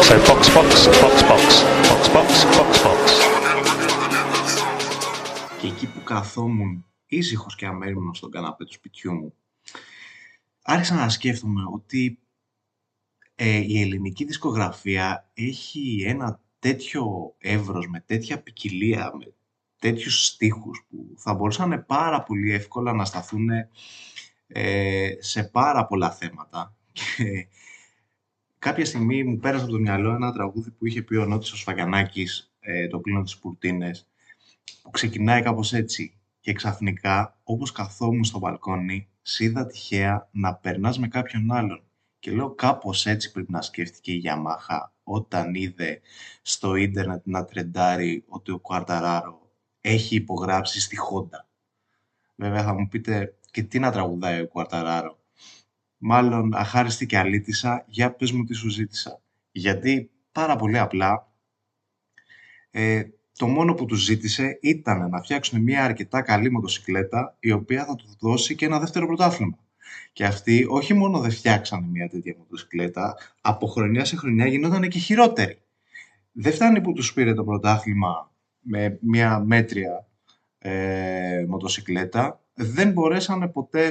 So box, box, box, box, box, box, box, box. Και εκεί που καθόμουν ήσυχος και αμέριμνος στον καναπέ του σπιτιού μου, άρχισα να σκέφτομαι ότι η ελληνική δισκογραφία έχει ένα τέτοιο εύρος, με τέτοια ποικιλία, με τέτοιους στίχους που θα μπορούσαν πάρα πολύ εύκολα να σταθούν σε πάρα πολλά θέματα. Και κάποια στιγμή μου πέρασε από το μυαλό ένα τραγούδι που είχε πει ο Νότης ο Σφαγιανάκης, το πλήνο της Πουρτίνες, που ξεκινάει κάπως έτσι. Και ξαφνικά, όπως καθόμουν στο μπαλκόνι, σ' είδα τυχαία να περνάς με κάποιον άλλον. Και λέω κάπως έτσι πρέπει να σκέφτηκε η Yamaha όταν είδε στο ίντερνετ να τρεντάρει ότι ο Quartararo έχει υπογράψει στη Honda. Βέβαια θα μου πείτε και τι να τραγουδάει ο Quartararo. Μάλλον αχάριστη και αλήτησα, για πες μου τι σου ζήτησα. Γιατί πάρα πολύ απλά το μόνο που τους ζήτησε ήταν να φτιάξουν μια αρκετά καλή μοτοσικλέτα η οποία θα του δώσει και ένα δεύτερο πρωτάθλημα. Και αυτοί όχι μόνο δεν φτιάξανε μια τέτοια μοτοσικλέτα, από χρονιά σε χρονιά γινόταν και χειρότεροι. Δεν φτάνει που τους πήρε το πρωτάθλημα με μια μέτρια μοτοσικλέτα, δεν μπορέσανε ποτέ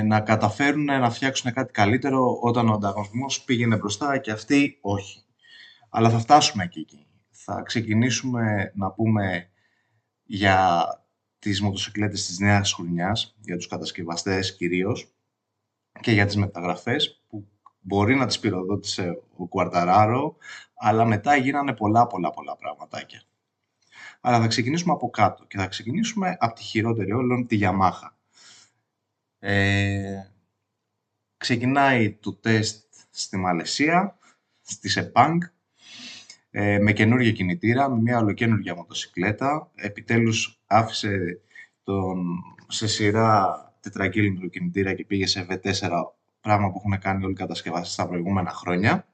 να καταφέρουν να φτιάξουν κάτι καλύτερο όταν ο ανταγωνισμός πήγαινε μπροστά και αυτοί όχι. Αλλά θα φτάσουμε και εκεί. Θα ξεκινήσουμε να πούμε για τις μοτοσικλέτες της νέας χρονιάς, για τους κατασκευαστές κυρίως και για τις μεταγραφές που μπορεί να τις πυροδότησε ο Quartararo, αλλά μετά γίνανε πολλά πραγματάκια. Αλλά θα ξεκινήσουμε από κάτω και θα ξεκινήσουμε από τη χειρότερη όλων, τη Yamaha. Ξεκινάει το τεστ στη Μαλαισία, στη Sepang, με καινούργια κινητήρα, με μια ολοκαίνουργια μοτοσικλέτα. Επιτέλους άφησε σε σειρά τετρακύλινο κινητήρα και πήγε σε V4, πράγμα που έχουν κάνει όλοι οι κατασκευαστές τα προηγούμενα χρόνια.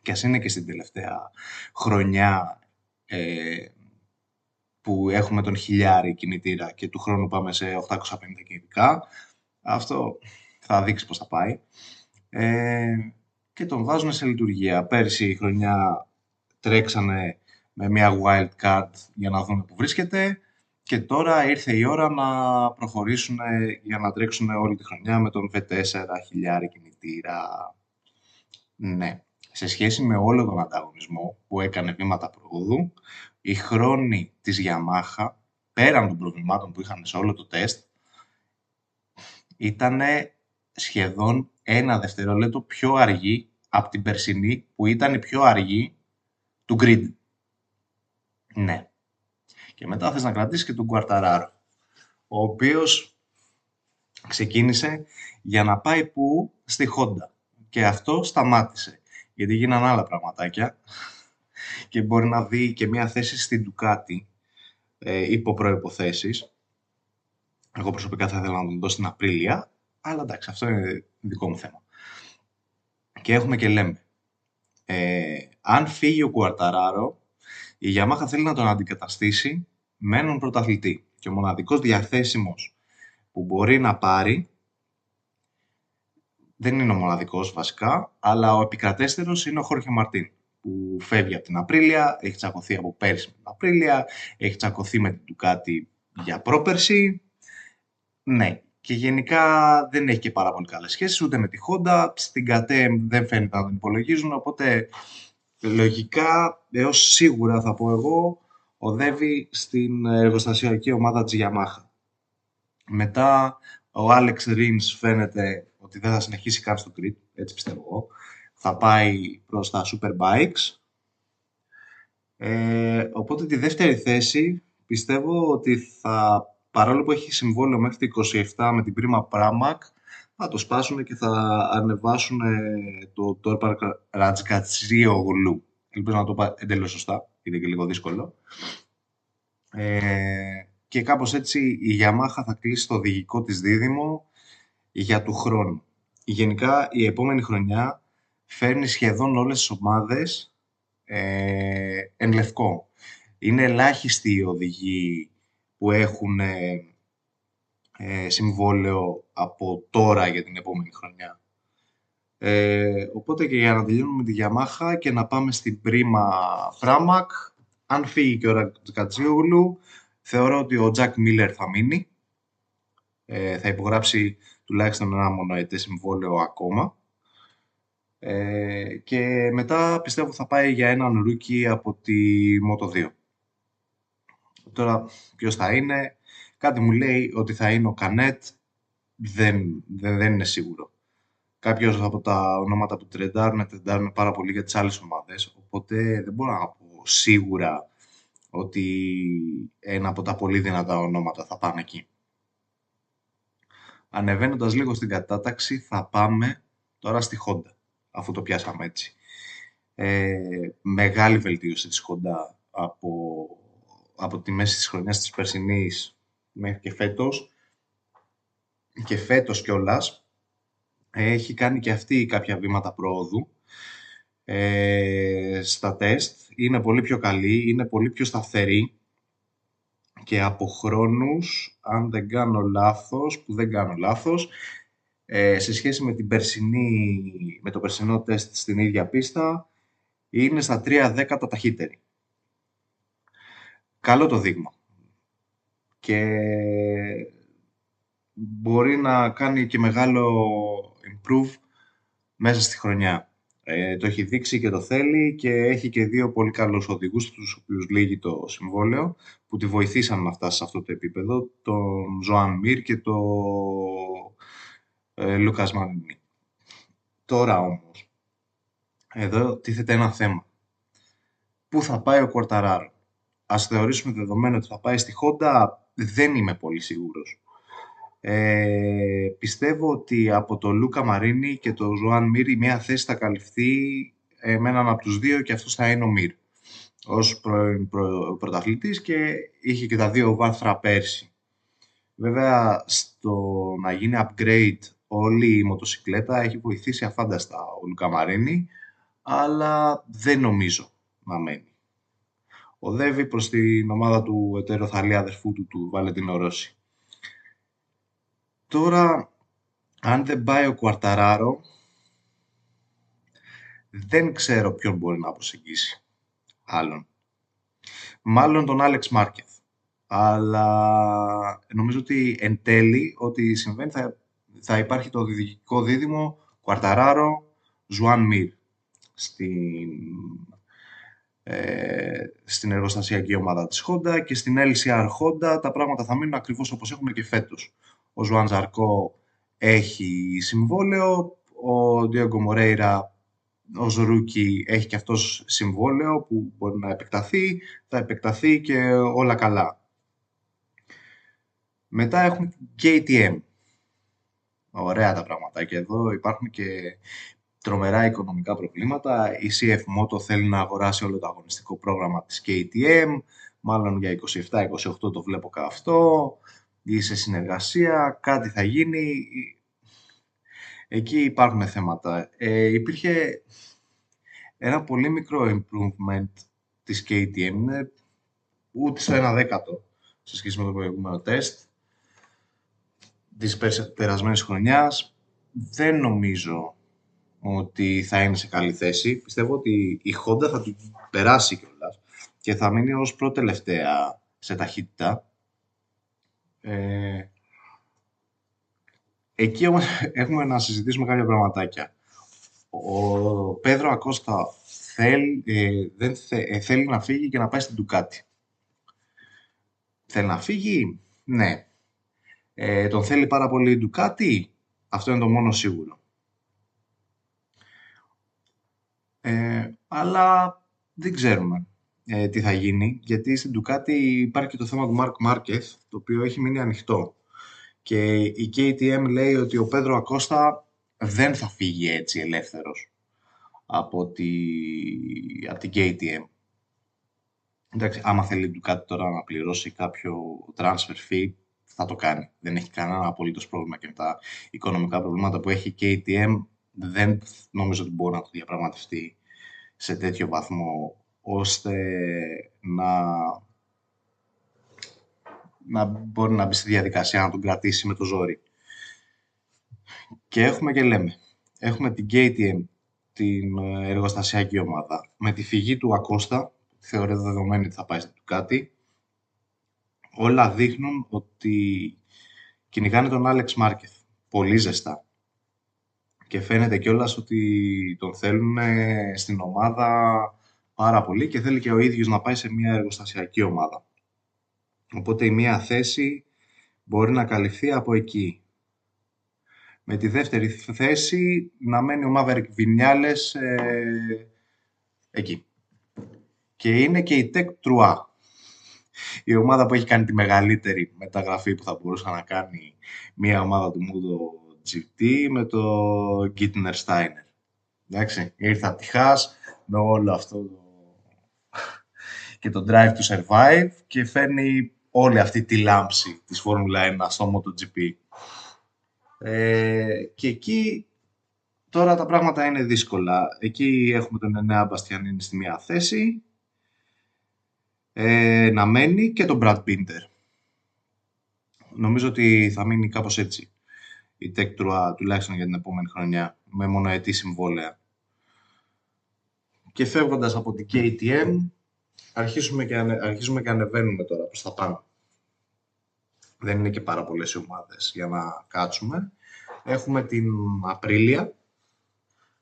Και ας είναι και στην τελευταία χρονιά που έχουμε τον χιλιάρη κινητήρα και του χρόνου πάμε σε 850 κινητικά. Αυτό θα δείξει πώς θα πάει. Και τον βάζουν σε λειτουργία. Πέρυσι η χρονιά τρέξανε με μια wildcard για να δούμε που βρίσκεται και τώρα ήρθε η ώρα να προχωρήσουν για να τρέξουν όλη τη χρονιά με τον V4 χιλιάρη κινητήρα. Ναι, σε σχέση με όλο τον ανταγωνισμό που έκανε βήματα προόδου, οι χρόνοι της Yamaha, πέραν των προβλημάτων που είχαν σε όλο το τεστ, ήταν σχεδόν 1 δευτερόλεπτο πιο αργή από την περσινή που ήταν η πιο αργή του grid. Ναι. Και μετά θες να κρατήσεις και τον Quartararo, ο οποίος ξεκίνησε για να πάει που? Στη Honda. Και αυτό σταμάτησε, γιατί γίνανε άλλα πραγματάκια και μπορεί να δει και μια θέση στην Ducati υπό προϋποθέσεις. Εγώ προσωπικά θα ήθελα να τον δώσω στην Απρίλια, αλλά εντάξει, αυτό είναι δικό μου θέμα. Και έχουμε και λέμε. Αν φύγει ο Quartararo, η Yamaha θέλει να τον αντικαταστήσει με έναν πρωταθλητή. Και ο μοναδικός διαθέσιμος που μπορεί να πάρει, δεν είναι ο μοναδικός βασικά, αλλά ο επικρατέστερος είναι ο Χόρχε Μαρτίν, που φεύγει από την Απρίλια, έχει τσακωθεί από πέρσι με την Απρίλια, έχει τσακωθεί με την Ducati για πρόπερση. Ναι, και γενικά δεν έχει και πάρα πολύ καλές σχέσεις ούτε με τη Honda, στην ΚΑΤΕ δεν φαίνεται να τον υπολογίζουν, οπότε λογικά, έως σίγουρα θα πω εγώ, οδεύει στην εργοστασιακή ομάδα της Yamaha. Μετά ο Alex Rins φαίνεται ότι δεν θα συνεχίσει καν στο grid, έτσι πιστεύω εγώ. Θα πάει προς τα Superbikes. Οπότε τη δεύτερη θέση πιστεύω ότι παρόλο που έχει συμβόλαιο μέχρι το 27 με την Prima Pramac, θα το σπάσουν και θα ανεβάσουν το Torpar Ratskatsioglu. Ελπίζω να το είπα εντελώς σωστά, είναι και λίγο δύσκολο. Και κάπως έτσι η Yamaha θα κλείσει το οδηγικό της δίδυμο για του χρόνου. Γενικά η επόμενη χρονιά φέρνει σχεδόν όλες τις ομάδες εν λευκό. Είναι ελάχιστοι οι οδηγοί που έχουν συμβόλαιο από τώρα για την επόμενη χρονιά. Οπότε και για να τελειώνουμε τη Yamaha και να πάμε στην Prima Pramac, αν φύγει και ο Ρατζιόγλου, θεωρώ ότι ο Jack Miller θα μείνει. Θα υπογράψει τουλάχιστον ένα μονοετές συμβόλαιο ακόμα. Και μετά πιστεύω θα πάει για έναν ρούκι από τη Moto2. Τώρα ποιος θα είναι, κάτι μου λέει ότι θα είναι ο Canet, δεν είναι σίγουρο. Κάποιος από τα ονόματα που τρεντάρουν πάρα πολύ για τις άλλες ομάδες, οπότε δεν μπορώ να πω σίγουρα ότι ένα από τα πολύ δυνατά ονόματα θα πάνε εκεί. Ανεβαίνοντας λίγο στην κατάταξη θα πάμε τώρα στη Honda, αφού το πιάσαμε έτσι. Μεγάλη βελτίωση της Honda από τη μέση της χρονιάς της περσινής μέχρι και φέτος κιόλας. Έχει κάνει και αυτή κάποια βήματα προόδου στα τεστ. Είναι πολύ πιο καλή, είναι πολύ πιο σταθερή και από χρόνους, αν δεν κάνω λάθος, σε σχέση με το περσινό τεστ στην ίδια πίστα, είναι στα 3 δέκατα ταχύτερη. Καλό το δείγμα. Και μπορεί να κάνει και μεγάλο improve μέσα στη χρονιά. Το έχει δείξει και το θέλει και έχει και δύο πολύ καλούς οδηγούς, τους οποίους λύγει το συμβόλαιο, που τη βοηθήσαν να φτάσει σε αυτό το επίπεδο, τον Ζωάν Μιρ και τον Λούκας Μαρίνι. Τώρα όμως, εδώ τίθεται ένα θέμα. Πού θα πάει ο Κουαρταράρο? Ας θεωρήσουμε δεδομένο ότι θα πάει στη Honda, δεν είμαι πολύ σίγουρος. Πιστεύω ότι από το Λούκα Μαρίνι και το Ζωάν Μίρ η μία θέση θα καλυφθεί με έναν από τους δύο και αυτός θα είναι ο Μίρ ως πρωταθλητής και είχε και τα δύο βάθρα πέρσι. Βέβαια στο να γίνει upgrade όλη η μοτοσικλέτα έχει βοηθήσει αφάνταστα ο Λούκα Μαρίνι, αλλά δεν νομίζω να μένει. Οδεύει προς την ομάδα του ετεροθαλή αδερφού του Βαλεντίνο Ρώση. Τώρα, αν δεν πάει ο Κουαρταράρο, δεν ξέρω ποιον μπορεί να προσεγγίσει άλλον. Μάλλον τον Άλεξ Μάρκεθ. Αλλά νομίζω ότι εν τέλει ό,τι συμβαίνει θα υπάρχει το διδικό δίδυμο Κουαρταράρο, Ζουάν Μιρ στην εργοστασιακή ομάδα της Honda και στην LCR Honda τα πράγματα θα μείνουν ακριβώς όπως έχουν και φέτος. Ο Ζουάν Ζαρκό έχει συμβόλαιο, ο Ντιέγκο Μορέιρα ως ρούκι έχει και αυτός συμβόλαιο που μπορεί να επεκταθεί, θα επεκταθεί και όλα καλά. Μετά έχουμε KTM. Ωραία τα πράγματα και εδώ υπάρχουν και τρομερά οικονομικά προβλήματα. Η CF Moto θέλει να αγοράσει όλο το αγωνιστικό πρόγραμμα της KTM, μάλλον για 27-28 το βλέπω αυτό, ή σε συνεργασία, κάτι θα γίνει. Εκεί υπάρχουν θέματα. Υπήρχε ένα πολύ μικρό improvement της KTM, ούτε στο 1/10 σε σχέση με το προηγούμενο τεστ της περασμένης χρονιάς. Δεν νομίζω ότι θα είναι σε καλή θέση. Πιστεύω ότι η Honda θα την περάσει κιόλας και θα μείνει ως προτελευταία σε ταχύτητα. Εκεί όμως έχουμε να συζητήσουμε κάποια πραγματάκια. Ο Πέδρο Ακώστα θέλει να φύγει και να πάει στην Ducati. Θέλει να φύγει, ναι. Τον θέλει πάρα πολύ η Ducati, αυτό είναι το μόνο σίγουρο. Αλλά δεν ξέρουμε τι θα γίνει, γιατί στην Ducati υπάρχει και το θέμα του Marc Márquez, το οποίο έχει μείνει ανοιχτό. Και η KTM λέει ότι ο Πέδρο Ακώστα δεν θα φύγει έτσι ελεύθερος από την KTM. Εντάξει, άμα θέλει η Ducati τώρα να πληρώσει κάποιο transfer fee, θα το κάνει. Δεν έχει κανένα απολύτως πρόβλημα και με τα οικονομικά προβλήματα που έχει η KTM, δεν νομίζω ότι μπορεί να το διαπραγματευτεί σε τέτοιο βαθμό, ώστε να μπορεί να μπει στη διαδικασία να τον κρατήσει με το ζόρι. Και έχουμε και λέμε. έχουμε την KTM, την εργοστασιακή ομάδα, με τη φυγή του Ακώστα, θεωρείται δεδομένη ότι θα πάει στην Ducati. Όλα δείχνουν ότι κυνηγάνε τον Άλεξ Μάρκεθ πολύ ζεστά. Και φαίνεται κιόλας ότι τον θέλουν στην ομάδα πάρα πολύ και θέλει και ο ίδιος να πάει σε μια εργοστασιακή ομάδα. Οπότε η μία θέση μπορεί να καλυφθεί από εκεί. Με τη δεύτερη θέση να μένει ο Μάβερικ Βινιάλες εκεί. Και είναι και η Tech Trois, η ομάδα που έχει κάνει τη μεγαλύτερη μεταγραφή που θα μπορούσε να κάνει μια ομάδα του MotoGP με το Γκίτνερ Στάινερ. Εντάξει, ήρθε από τη Χάς με όλο αυτό και το Drive to Survive και φέρνει όλη αυτή τη λάμψη της Φόρμουλα 1 στο MotoGP. Και εκεί τώρα τα πράγματα είναι δύσκολα. Εκεί έχουμε τον Ενέα Μπαστιανίνη στη μία θέση, να μένει και τον Brad Binder. Νομίζω ότι θα μείνει κάπως έτσι η Tech Trois, τουλάχιστον για την επόμενη χρονιά, με μονοετή συμβόλαια. Και φεύγοντας από την KTM, αρχίζουμε και ανεβαίνουμε τώρα προς τα πάνω. Δεν είναι και πάρα πολλές οι ομάδες για να κάτσουμε. Έχουμε την Aprilia,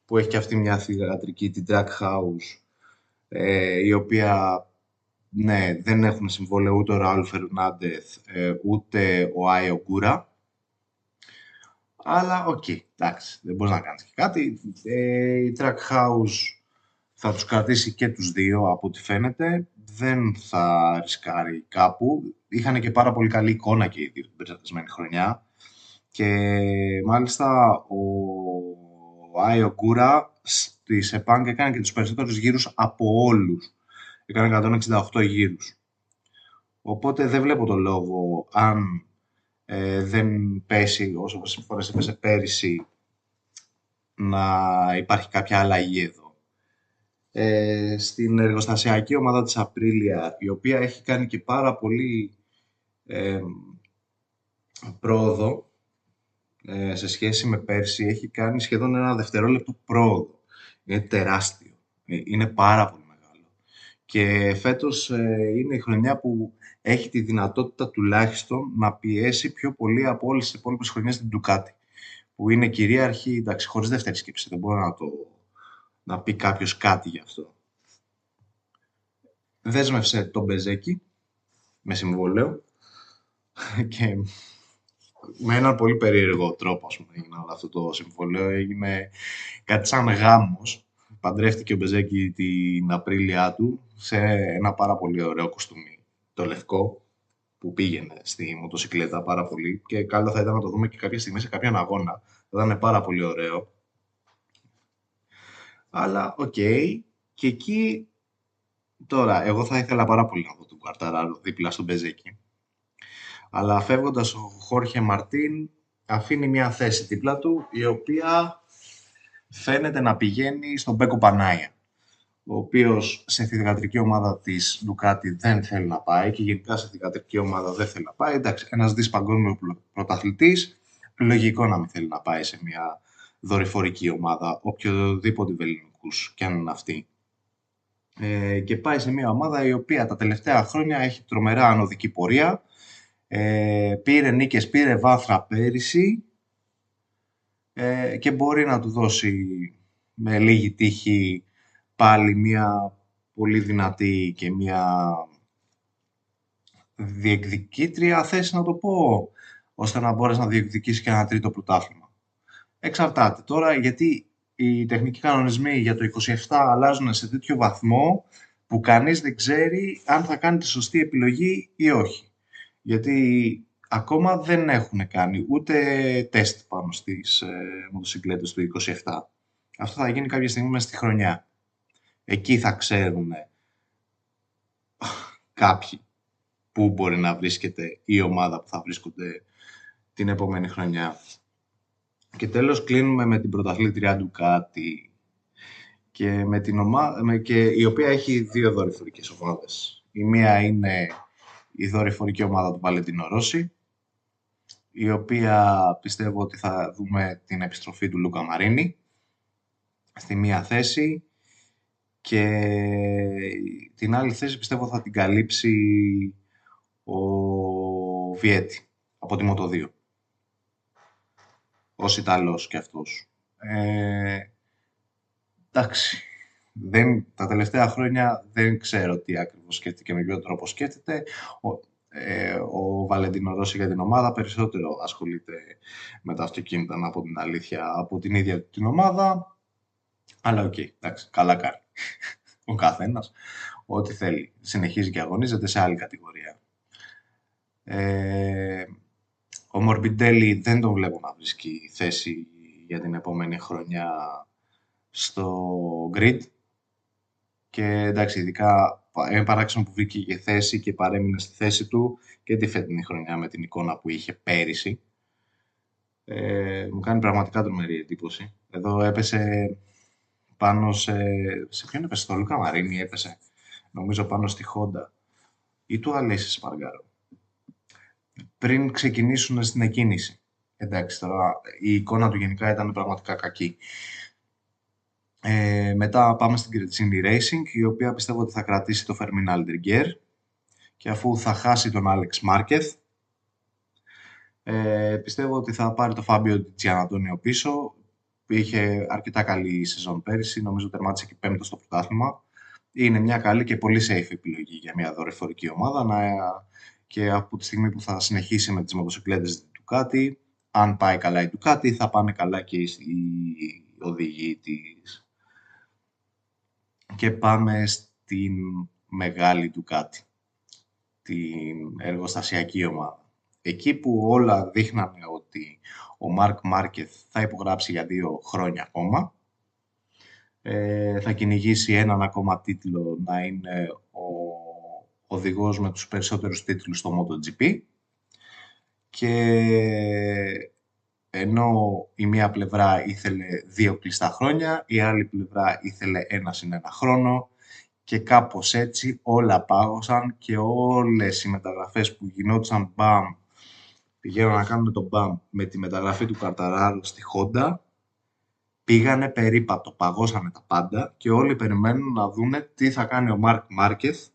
που έχει και αυτή μια θυγατρική, την Trackhouse, η οποία ναι, δεν έχουν συμβόλαιο ούτε ο Ραούλ Φερνάντεθ ούτε ο Άιο Γκούρα. Αλλά οκ, εντάξει, δεν μπορείς να κάνεις και κάτι. Η Trackhouse θα τους κρατήσει και τους δύο από ό,τι φαίνεται. Δεν θα ρισκάρει κάπου. Είχαν και πάρα πολύ καλή εικόνα και οι δύο την περασμένη χρονιά. Και μάλιστα ο Άιο Γκούρα στη Sepang έκανε και τους περισσότερους γύρους από όλους. Έκανε 168 γύρους. Οπότε δεν βλέπω το λόγο, αν δεν πέσει όσο φορές έπεσε πέρυσι, να υπάρχει κάποια αλλαγή εδώ. Στην εργοστασιακή ομάδα της Aprilia, η οποία έχει κάνει και πάρα πολύ πρόοδο σε σχέση με πέρσι, έχει κάνει σχεδόν ένα δευτερόλεπτο πρόοδο. Είναι τεράστιο. Είναι πάρα πολύ μεγάλο. Και φέτος είναι η χρονιά που έχει τη δυνατότητα τουλάχιστον να πιέσει πιο πολύ από όλες τις υπόλοιπες χρονιές την Ducati, που είναι κυρίαρχη, εντάξει, χωρίς δεύτερη σκέψη. Δεν μπορεί να πει κάποιος κάτι γι' αυτό. Δέσμευσε τον Μπεζέκι με συμβόλαιο και με έναν πολύ περίεργο τρόπο, ας πούμε, έγινε όλο αυτό το συμβόλαιο. Έγινε κάτι σαν γάμος. Παντρεύτηκε ο Μπεζέκι την Απρίλια του σε ένα πάρα πολύ ωραίο κοστούμι, το λευκό, που πήγαινε στη μοτοσυκλέτα πάρα πολύ και καλό θα ήταν να το δούμε και κάποια στιγμή σε κάποιον αγώνα. Θα ήταν πάρα πολύ ωραίο. Αλλά οκ. Και εκεί τώρα, εγώ θα ήθελα πάρα πολύ να δω τον Κουαρταράρο δίπλα στον Μπεζέκι. Αλλά φεύγοντας ο Χόρχε Μαρτίν αφήνει μια θέση δίπλα του, η οποία φαίνεται να πηγαίνει στον Πέκο Πανάια, ο οποίος σε θυγατρική ομάδα της Ducati δεν θέλει να πάει και γενικά σε θυγατρική ομάδα δεν θέλει να πάει. Εντάξει, ένας παγκόσμιο πρωταθλητής, λογικό να μην θέλει να πάει σε μια δορυφορική ομάδα, οποιοδήποτε βελληνικούς κι αν είναι αυτή. Και πάει σε μια ομάδα η οποία τα τελευταία χρόνια έχει τρομερά ανωδική πορεία, πήρε νίκες, πήρε βάθρα πέρυσι και μπορεί να του δώσει με λίγη τύχη πάλι μια πολύ δυνατή και μια διεκδικήτρια θέση, να το πω, ώστε να μπορέσει να διεκδικήσει και ένα τρίτο πρωτάθλημα. Εξαρτάται τώρα, γιατί οι τεχνικοί κανονισμοί για το 27 αλλάζουν σε τέτοιο βαθμό που κανείς δεν ξέρει αν θα κάνει τη σωστή επιλογή ή όχι. Γιατί ακόμα δεν έχουν κάνει ούτε τεστ πάνω στις μοτοσυκλέτες του 27. Αυτό θα γίνει κάποια στιγμή μέσα στη χρονιά. Εκεί θα ξέρουν κάποιοι πού μπορεί να βρίσκεται η ομάδα που θα βρίσκονται την επόμενη χρονιά. Και τέλος κλείνουμε με την πρωταθλήτρια Ducati και με την και η οποία έχει δύο δορυφορικές ομάδες. Η μία είναι η δορυφορική ομάδα του Βαλεντίνο Ρώση, η οποία πιστεύω ότι θα δούμε την επιστροφή του Λούκα Μαρίνι στη μία θέση και την άλλη θέση πιστεύω θα την καλύψει ο Βιέτη από τη Moto2, ως Ιταλός και αυτός. Εντάξει, τα τελευταία χρόνια δεν ξέρω τι ακριβώς σκέφτηκε, με ποιο τρόπο σκέφτεται. Ο Βαλεντίνο Ρώση για την ομάδα περισσότερο ασχολείται με τα αυτοκίνητα, να πω την αλήθεια, από την ίδια την ομάδα. Αλλά οκ, εντάξει, καλά κάνει. Ο καθένας ό,τι θέλει. Συνεχίζει και αγωνίζεται σε άλλη κατηγορία. Ο Μορμπιντέλη δεν τον βλέπω να βρίσκει θέση για την επόμενη χρονιά στο grid. Και εντάξει, ειδικά είναι παράξενο που βρήκε και θέση και παρέμεινε στη θέση του και τη φετινή χρονιά με την εικόνα που είχε πέρυσι. Μου κάνει πραγματικά τρομερή εντύπωση. Εδώ έπεσε πάνω σε ποιον έπεσε, στο Λούκα Μαρίνι έπεσε, νομίζω πάνω στη Honda ή του Αλέσι Σπαργάρο, πριν ξεκινήσουν στην εκκίνηση. Εντάξει, τώρα η εικόνα του γενικά ήταν πραγματικά κακή. Μετά πάμε στην Gresini Racing, η οποία πιστεύω ότι θα κρατήσει το Fermin Alderguer και αφού θα χάσει τον Alex Marquez, πιστεύω ότι θα πάρει το Fabio Di Giannantonio πίσω. Είχε αρκετά καλή σεζόν πέρυσι, νομίζω τερμάτισε και πέμπτο στο πρωτάθλημα. Είναι μια καλή και πολύ safe επιλογή για μια δορυφορική ομάδα και από τη στιγμή που θα συνεχίσει με τις μοτοσυκλέτες του Ducati, αν πάει καλά η Ducati, θα πάνε καλά και οι οδηγοί της. Και πάμε στην μεγάλη Ducati, την εργοστασιακή ομάδα. Εκεί που όλα δείχνανε ότι ο Μαρκ Μάρκεθ θα υπογράψει για 2 χρόνια ακόμα, θα κυνηγήσει έναν ακόμα τίτλο, να είναι ο οδηγός με τους περισσότερους τίτλους στο MotoGP, και ενώ η μία πλευρά ήθελε 2 κλειστά χρόνια, η άλλη πλευρά ήθελε 1+1 χρόνο, και κάπως έτσι όλα πάγωσαν και όλες οι μεταγραφές που γινόντουσαν πηγαίνουν να κάνουν τον μπαμ με τη μεταγραφή του Quartararo στη Honda, πήγανε περίπατο, παγώσανε τα πάντα και όλοι περιμένουν να δούνε τι θα κάνει ο Μαρκ Μάρκεθ,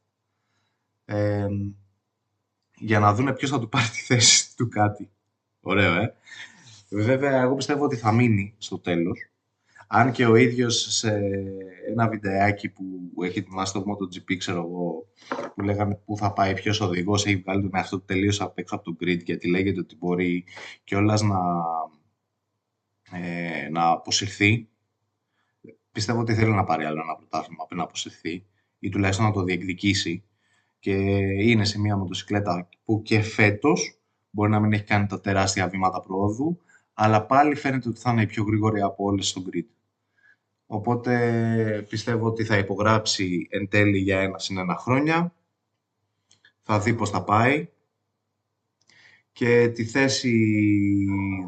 για να δούνε ποιος θα του πάρει τη θέση του κάτι. Ωραίο, Βέβαια, εγώ πιστεύω ότι θα μείνει στο τέλος. Αν και ο ίδιος σε ένα βιντεάκι που έχει ετοιμάσει το MotoGP, ξέρω εγώ, που λέγανε πού θα πάει, ποιος οδηγός, έχει βγάλει τον εαυτό του τελείως απ' έξω από το grid, γιατί λέγεται ότι μπορεί κιόλας να αποσυρθεί. Πιστεύω ότι θέλει να πάρει άλλο ένα πρωτάθλημα πριν να αποσυρθεί ή τουλάχιστον να το διεκδικήσει, και είναι σε μια μοτοσυκλέτα που και φέτος μπορεί να μην έχει κάνει τα τεράστια βήματα προόδου, αλλά πάλι φαίνεται ότι θα είναι η πιο γρήγορη από όλες στο grid. Οπότε πιστεύω ότι θα υπογράψει εν τέλει για 1+1 χρόνια, θα δει πώς θα πάει, και τη θέση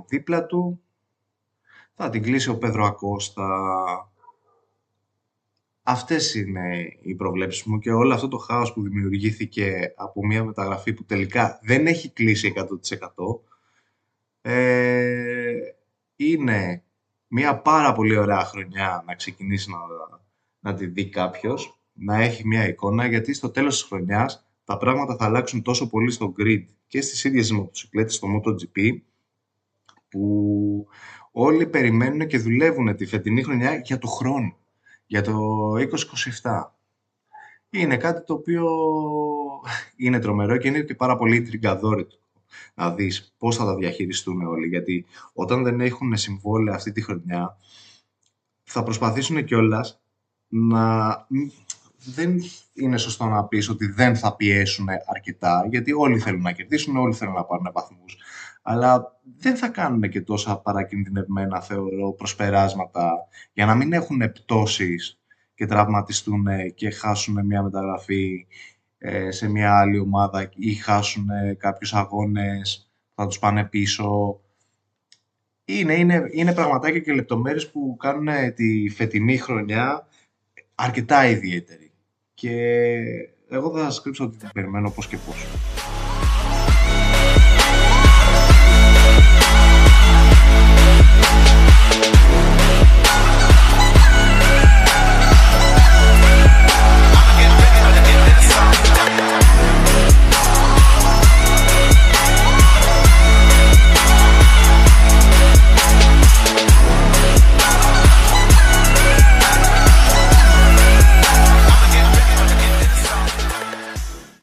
δίπλα του θα την κλείσει ο Πέδρο Ακώστα. Αυτές είναι οι προβλέψεις μου, και όλο αυτό το χάος που δημιουργήθηκε από μια μεταγραφή που τελικά δεν έχει κλείσει 100%, είναι μια πάρα πολύ ωραία χρονιά να ξεκινήσει να τη δει κάποιος, να έχει μια εικόνα, γιατί στο τέλος της χρονιάς τα πράγματα θα αλλάξουν τόσο πολύ στο grid και στις ίδιες τις μοτοσυκλέτες στο MotoGP, που όλοι περιμένουν και δουλεύουν τη φετινή χρονιά για το χρόνο, για το 2027. Είναι κάτι το οποίο είναι τρομερό και είναι και πάρα πολύ τριγκαδόρικο να δεις πώς θα τα διαχειριστούν όλοι, γιατί όταν δεν έχουν συμβόλαια αυτή τη χρονιά θα προσπαθήσουν κιόλας δεν είναι σωστό να πεις ότι δεν θα πιέσουν αρκετά, γιατί όλοι θέλουν να κερδίσουν, όλοι θέλουν να πάρουν βαθμούς, αλλά δεν θα κάνουν και τόσα παρακινδυνευμένα, θεωρώ, προσπεράσματα για να μην έχουν πτώσεις και τραυματιστούν και χάσουν μια μεταγραφή σε μια άλλη ομάδα ή χάσουν κάποιους αγώνες, θα τους πάνε πίσω. Είναι πραγματάκια και λεπτομέρειες που κάνουν τη φετινή χρονιά αρκετά ιδιαίτερη. Και εγώ θα σας κρύψω ότι την περιμένω πώς και πώς.